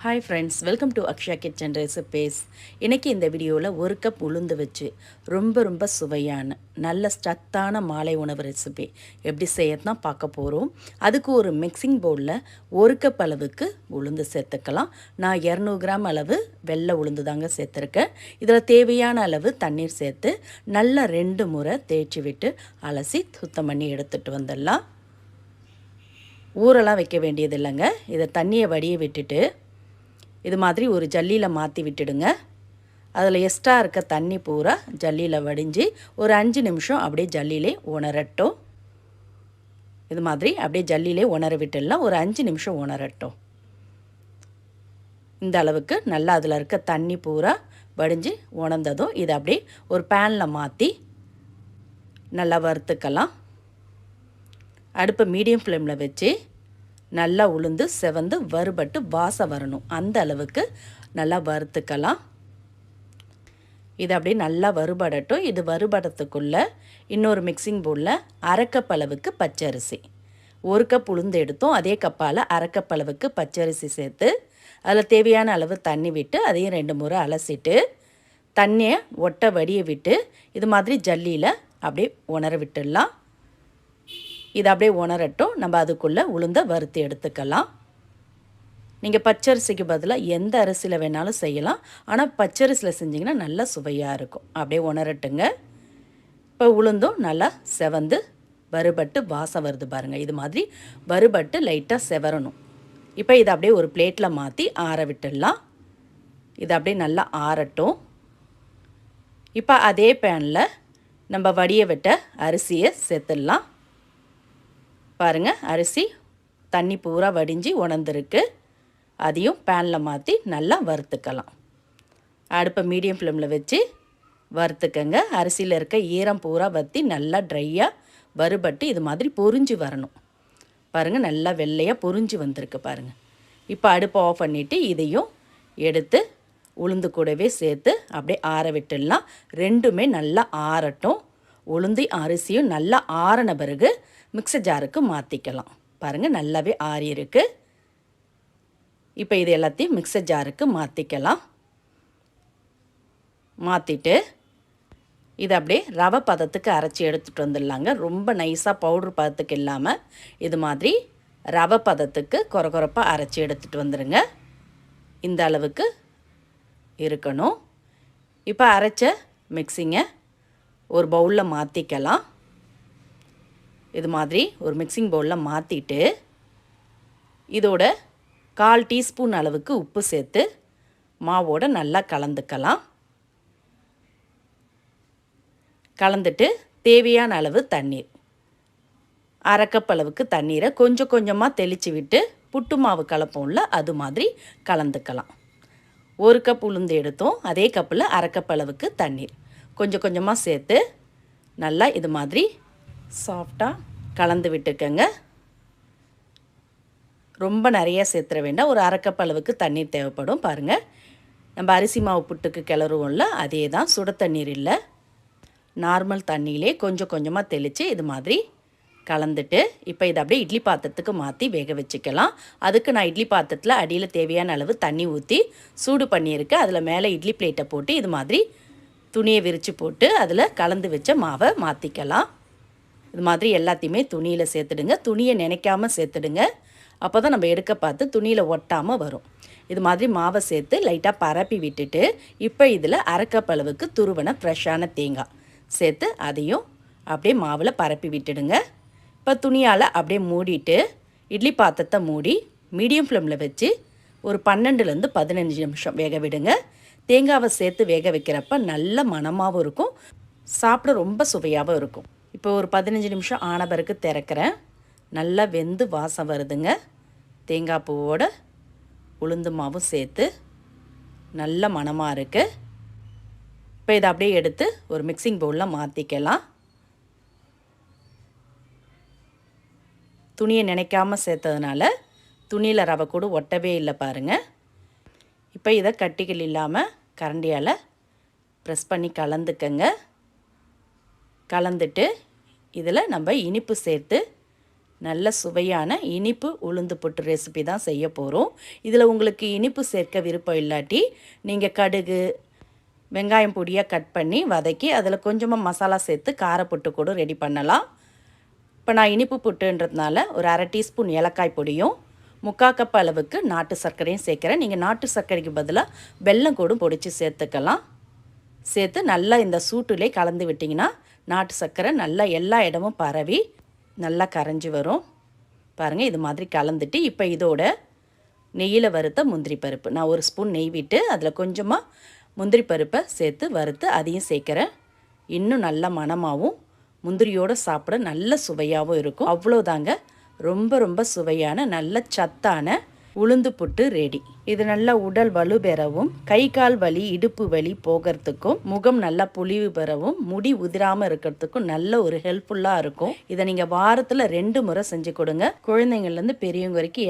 Hi friends, welcome to Akshaya kitchen recipes. இன்றைக்கி இந்த வீடியோவில் ஒரு கப் உளுந்து வச்சு ரொம்ப சுவையான நல்ல ஸ்ட்ரக்தான மாலை உணவு ரெசிபி எப்படி செய்யறதுனா பார்க்க போகிறோம். அதுக்கு ஒரு மிக்சிங் பவுலில் ஒரு கப் அளவுக்கு உளுந்து சேர்த்துக்கலாம். நான் 200 கிராம் அளவு வெள்ளை உளுந்து தாங்க சேர்த்துருக்கேன். இதில் தேவையான அளவு தண்ணீர் சேர்த்து நல்லா 2 முறை தேய்ச்சி விட்டு அலசி சுத்தம் பண்ணி எடுத்துகிட்டு வந்துடலாம். ஊரெல்லாம் வைக்க வேண்டியது இல்லைங்க. இதை தண்ணியை வடிய விட்டுட்டு இது மாதிரி ஒரு ஜல்லியில் மாற்றி விட்டுடுங்க. அதில் எக்ஸ்ட்ரா இருக்க தண்ணி பூரா ஜல்லியில் வடிஞ்சு ஒரு 5 நிமிஷம் அப்படியே ஜல்லியிலே உணரட்டும். இது மாதிரி அப்படியே ஜல்லியிலே உணர விட்டுடலாம். ஒரு 5 நிமிஷம் உணரட்டும். இந்த அளவுக்கு நல்லா அதில் இருக்க தண்ணி பூரா வடிஞ்சு உணர்ந்ததும் இதை அப்படியே ஒரு பேனில் மாற்றி நல்லா வறுத்துக்கலாம். அடுப்பை மீடியம் ஃப்ளேமில் வச்சு நல்லா உளுந்து செவந்து வறுபட்டு வாசம் வரணும். அந்த அளவுக்கு நல்லா வறுத்துக்கலாம். இது அப்படியே நல்லா வறுபடட்டும். இது வறுபடத்துக்குள்ளே இன்னொரு மிக்சிங் பவுலில் அரை கப் அளவுக்கு பச்சரிசி, ஒரு கப் உளுந்து எடுத்தோம். அதே கப்பால் அரை கப் அளவுக்கு பச்சரிசி சேர்த்து அதில் தேவையான அளவு தண்ணி விட்டு அதையும் 2 முறை அலசிட்டு தண்ணியை ஒட்ட வடிய விட்டு இது மாதிரி ஜல்லியில் அப்படியே உணர விட்டுடலாம். இது அப்படியே உணரட்டும். நம்ம அதுக்குள்ளே உளுந்த வறுத்து எடுத்துக்கலாம். நீங்கள் பச்சரிசிக்கு பதிலாக எந்த அரிசியில் வேணாலும் செய்யலாம். ஆனால் பச்சரிசியில் செஞ்சிங்கன்னா நல்லா சுவையாக இருக்கும். அப்படியே உணரட்டுங்க. இப்போ உளுந்தும் நல்லா செவந்து வறுபட்டு வாசம் வருது பாருங்கள். இது மாதிரி வறுபட்டு லைட்டாக செவரணும். இப்போ இதை அப்படியே ஒரு பிளேட்டில் மாற்றி ஆற விட்டுடலாம். இது அப்படியே நல்லா ஆறட்டும். இப்போ அதே பேனில் நம்ம வடிய விட்ட அரிசியை சேர்த்துடலாம். பாருங்கள், அரிசி தண்ணி பூரா வடிஞ்சு உணர்ந்துருக்கு. அதையும் பேனில் மாற்றி நல்லா வறுத்துக்கலாம். அடுப்பை மீடியம் ஃப்ளேமில் வச்சு வறுத்துக்கங்க. அரிசியில் இருக்க ஈரம் பூரா வற்றி நல்லா ட்ரையாக வறுபட்டு இது மாதிரி பொரிஞ்சு வரணும். பாருங்கள், நல்லா வெள்ளையாக பொரிஞ்சு வந்திருக்கு பாருங்கள். இப்போ அடுப்பை ஆஃப் பண்ணிவிட்டு இதையும் எடுத்து உளுந்து கூடவே சேர்த்து அப்படியே ஆற விட்டுடலாம். ரெண்டுமே நல்லா ஆறட்டும். உளுந்து அரிசியும் நல்லா ஆறின பிறகு மிக்ஸர் ஜாருக்கு மாற்றிக்கலாம். பாருங்கள், நல்லாவே ஆறி இருக்கு. இப்போ இது எல்லாத்தையும் மிக்ஸர் ஜாருக்கு மாற்றிக்கலாம். மாற்றிட்டு இது அப்படியே ரவை பதத்துக்கு அரைச்சி எடுத்துகிட்டு வந்துடலாங்க. ரொம்ப நைஸாக பவுட்ரு பதத்துக்கு இல்லாமல் இது மாதிரி ரவை பதத்துக்கு கொரகொரப்பாக அரைச்சி எடுத்துகிட்டு வந்துடுங்க. இந்த அளவுக்கு இருக்கணும். இப்போ அரைச்ச மிக்ஸிங்கை ஒரு பவுலில் மாற்றிக்கலாம். இது மாதிரி ஒரு மிக்சிங் பவுலில் மாற்றிட்டு இதோட 1/4 டீஸ்பூன் அளவுக்கு உப்பு சேர்த்து மாவோடு நல்லா கலந்துக்கலாம். கலந்துட்டு தேவையான அளவு தண்ணீர், அரை கப் அளவுக்கு தண்ணீரை கொஞ்சம் கொஞ்சமாக தெளித்து விட்டு புட்டு மாவு கலப்போம்ல அது மாதிரி கலந்துக்கலாம். ஒரு கப் உளுந்து எடுத்தோம். அதே கப்பில் அரை கப் அளவுக்கு தண்ணீர் கொஞ்சம் கொஞ்சமாக சேர்த்து நல்லா இது மாதிரி சாஃப்டாக கலந்து விட்டுக்கங்க. ரொம்ப நிறைய சேர்த்துற வேண்டாம். ஒரு அரை கப் அளவுக்கு தண்ணீர் தேவைப்படும். பாருங்கள், நம்ம அரிசி மாவு புட்டுக்கு கிளறுவோம்ல அதே தான். சுட தண்ணீர் இல்லை, நார்மல் தண்ணியிலே கொஞ்சம் கொஞ்சமாக தெளித்து இது மாதிரி கலந்துட்டு இப்போ இதை அப்படியே இட்லி பாத்திரத்துக்கு மாற்றி வேக வச்சுக்கலாம். அதுக்கு நான் இட்லி பாத்திரத்தில் அடியில் தேவையான அளவு தண்ணி ஊற்றி சூடு பண்ணியிருக்கேன். அதில் மேலே இட்லி பிளேட்டை போட்டு இது மாதிரி துணியை விரித்து போட்டு அதில் கலந்து வச்ச மாவை மாற்றிக்கலாம். இது மாதிரி எல்லாத்தையுமே துணியில் சேர்த்துடுங்க. துணியை நினைக்காமல் சேர்த்துடுங்க. அப்போ தான் நம்ம எடுக்க பார்த்து துணியில் ஒட்டாமல் வரும். இது மாதிரி மாவை சேர்த்து லைட்டாக பரப்பி விட்டுட்டு இப்போ இதில் அரை கப் அளவுக்கு துருவன ஃப்ரெஷ்ஷான தேங்காய் சேர்த்து அதையும் அப்படியே மாவில் பரப்பி விட்டுடுங்க. இப்போ துணியால் அப்படியே மூடிட்டு இட்லி பாத்திரத்தை மூடி மீடியம் ஃப்ளேமில் வச்சு ஒரு 12லேருந்து 15 நிமிஷம் வேக விடுங்க. தேங்காவை சேர்த்து வேக வைக்கிறப்ப நல்ல மணமாகவும் இருக்கும், சாப்பிட ரொம்ப சுவையாகவும் இருக்கும். இப்போ ஒரு 15 நிமிஷம் ஆன பிறகு திறக்கிறேன். நல்லா வெந்து வாசம் வருதுங்க. தேங்காய் பூவோட உளுந்து மாவும் சேர்த்து நல்ல மணமாக இருக்குது. இப்போ இதை அப்படியே எடுத்து ஒரு மிக்சிங் பவுலில் மாற்றிக்கலாம். துணியை நினைக்காமல் சேர்த்ததுனால துணியில் ரவை கூட ஒட்டவே இல்லை பாருங்கள். இப்போ இதை கட்டிகள் இல்லாமல் கரண்டியால் ப்ரெஸ் பண்ணி கலந்துக்கங்க. கலந்துட்டு இதில் நம்ம இனிப்பு சேர்த்து நல்ல சுவையான இனிப்பு உளுந்து புட்டு ரெசிபி தான் செய்ய போகிறோம். இதில் உங்களுக்கு இனிப்பு சேர்க்க விருப்பம் இல்லாட்டி நீங்கள் கடுகு வெங்காயம் பொடியாக கட் பண்ணி வதக்கி அதில் கொஞ்சமாக மசாலா சேர்த்து காரப்புட்டு கூட ரெடி பண்ணலாம். இப்போ நான் இனிப்பு புட்டுன்றதுனால ஒரு 1/2 டீஸ்பூன் ஏலக்காய் பொடியும் 3/4 கப் அளவுக்கு நாட்டு சர்க்கரையும் சேர்க்குறேன். நீங்கள் நாட்டு சர்க்கரைக்கு பதிலாக வெல்லம் கூட பொடிச்சு சேர்த்துக்கலாம். சேர்த்து நல்லா இந்த சூட்டிலே கலந்து விட்டிங்கன்னா நாட்டு சர்க்கரை நல்லா எல்லா இடமும் பரவி நல்லா கரைஞ்சி வரும். பாருங்கள், இது மாதிரி கலந்துட்டு இப்போ இதோட நெய்யில் வறுத்த முந்திரி பருப்பு நான் 1 ஸ்பூன் நெய் விட்டு அதில் கொஞ்சமாக முந்திரி பருப்பை சேர்த்து வறுத்து அதையும் சேர்க்குறேன். இன்னும் நல்ல மணமாகவும் முந்திரியோடு சாப்பிட நல்ல சுவையாகவும் இருக்கும். அவ்வளோதாங்க, ரொம்ப ரொம்ப சுவையான நல்ல சத்தான உளுந்து புட்டு ரெடி. இது நல்லா உடல் வலு பெறவும், கை கால் வலி இடுப்பு வலி போகிறதுக்கும், முகம் நல்லா பொலிவு பெறவும், முடி உதிராமல் இருக்கிறதுக்கும் நல்ல ஒரு ஹெல்ப்ஃபுல்லாக இருக்கும். இதை நீங்கள் வாரத்தில் 2 முறை செஞ்சு கொடுங்க. குழந்தைங்கள்லேருந்து பெரியவங்க வரைக்கும்